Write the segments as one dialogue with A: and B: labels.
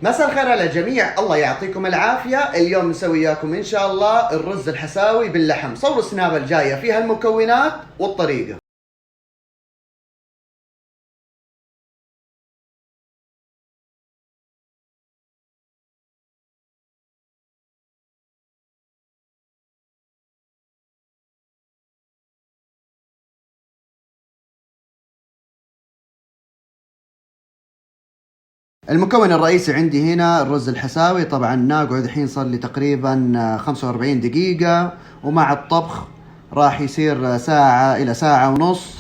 A: مساء الخير على الجميع، الله يعطيكم العافية. اليوم نسوي وياكم إن شاء الله الرز الحساوي باللحم. صوروا السنابة الجاية فيها المكونات والطريقة. المكون الرئيسي عندي هنا الرز الحساوي. طبعا ناقعد الحين صار لي تقريبا 45 دقيقة، ومع الطبخ راح يصير ساعة إلى ساعة ونص.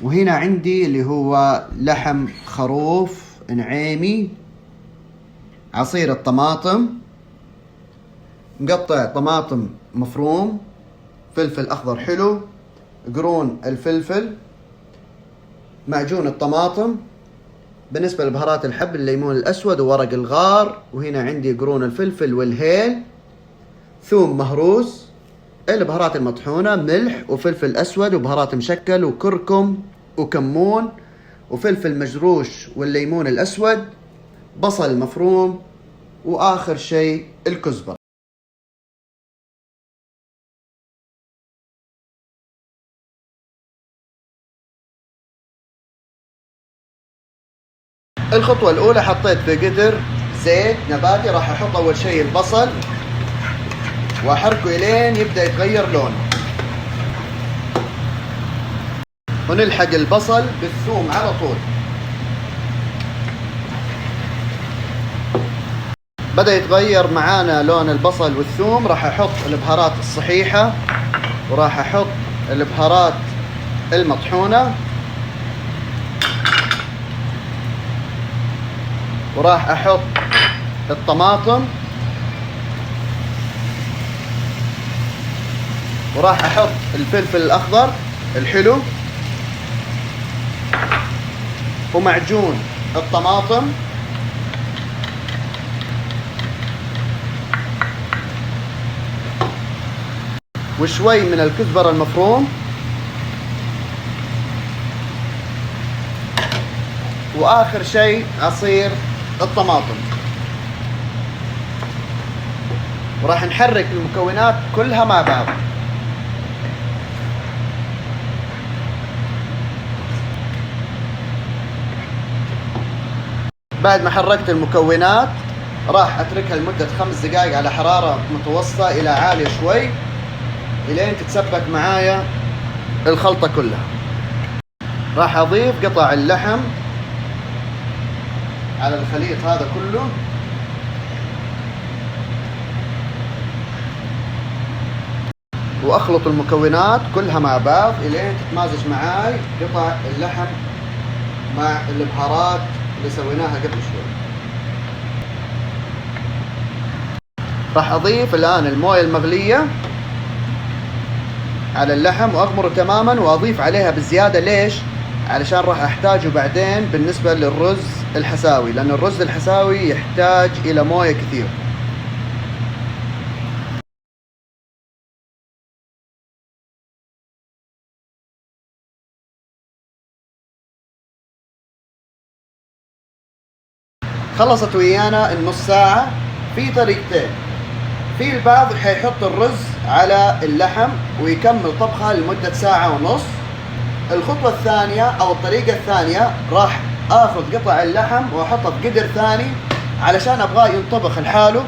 A: وهنا عندي اللي هو لحم خروف نعيمي، عصير الطماطم، مقطع طماطم مفروم، فلفل أخضر حلو، قرون الفلفل، معجون الطماطم. بالنسبة لبهارات الحب الليمون الأسود وورق الغار، وهنا عندي قرون الفلفل والهيل، ثوم مهروس، البهارات المطحونة، ملح وفلفل أسود وبهارات مشكل وكركم وكمون وفلفل مجروش والليمون الأسود، بصل مفروم، وآخر شيء الكزبرة. الخطوة الأولى حطيت في قدر زيت نباتي، راح أحط أول شيء البصل وأحركه إلين يبدأ يتغير لونه، ونلحق البصل بالثوم على طول. بدأ يتغير معانا لون البصل والثوم، راح أحط البهارات الصحيحة، وراح أحط البهارات المطحونة، وراح أحط الطماطم، وراح أحط الفلفل الأخضر الحلو ومعجون الطماطم، وشوي من الكزبرة المفروم، وآخر شيء عصير الطماطم. وراح نحرك المكونات كلها مع بعض. بعد ما حركت المكونات راح اتركها لمدة 5 دقائق على حرارة متوسطة الى عالية شوي، الين تتسبك معايا الخلطة كلها. راح اضيف قطع اللحم على الخليط هذا كله، واخلط المكونات كلها مع بعض الين تتمازج معاي قطع اللحم مع البهارات اللي سويناها قبل شوي. راح اضيف الان المويه المغلية على اللحم واغمره تماما، واضيف عليها بزيادة. ليش؟ علشان راح احتاجه بعدين بالنسبة للرز الحساوي، لان الرز الحساوي يحتاج الى موية كثير. خلصت ويانا النص ساعة. في طريقتين، في البعض حيحط الرز على اللحم ويكمل طبخها لمدة ساعة ونص. الخطوة الثانية أو الطريقة الثانية، راح آخذ قطع اللحم وأحطه في قدر ثاني علشان أبغاه ينطبخ لحاله،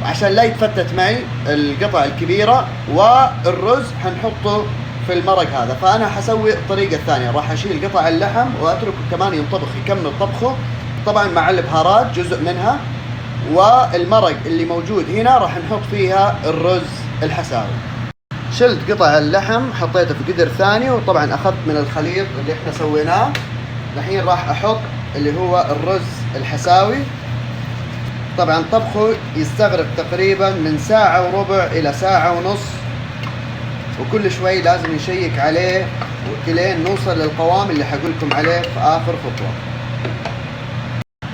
A: وعشان لا يتفتت معي القطع الكبيرة، والرز حنحطه في المرق هذا. فأنا حسوي الطريقة الثانية، راح أشيل قطع اللحم وأتركه كمان ينطبخ يكمل طبخه، طبعا مع البهارات جزء منها، والمرق اللي موجود هنا راح نحط فيها الرز الحساوي. شلت قطع اللحم حطيته في قدر ثاني، وطبعا اخذت من الخليط اللي احنا سويناه. الحين راح احط اللي هو الرز الحساوي. طبعا طبخه يستغرق تقريبا من ساعة وربع الى ساعة ونص، وكل شوي لازم نشيك عليه الين نوصل للقوام اللي حقولكم عليه في اخر خطوة.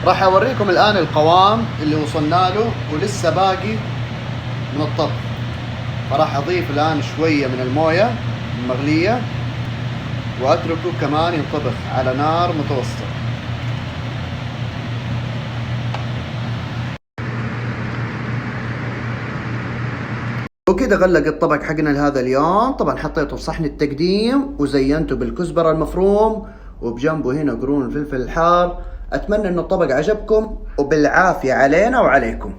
A: راح اوريكم الان القوام اللي وصلنا له ولسه باقي من الطبخ. فراح اضيف الان شوية من الموية المغلية واتركه كمان ينطبخ على نار متوسطة. وكذا غلق الطبق حقنا لهذا اليوم. طبعا حطيته في صحن التقديم وزينته بالكزبرة المفروم، وبجنبه هنا قرون الفلفل الحار. اتمنى ان الطبق عجبكم، وبالعافية علينا وعليكم.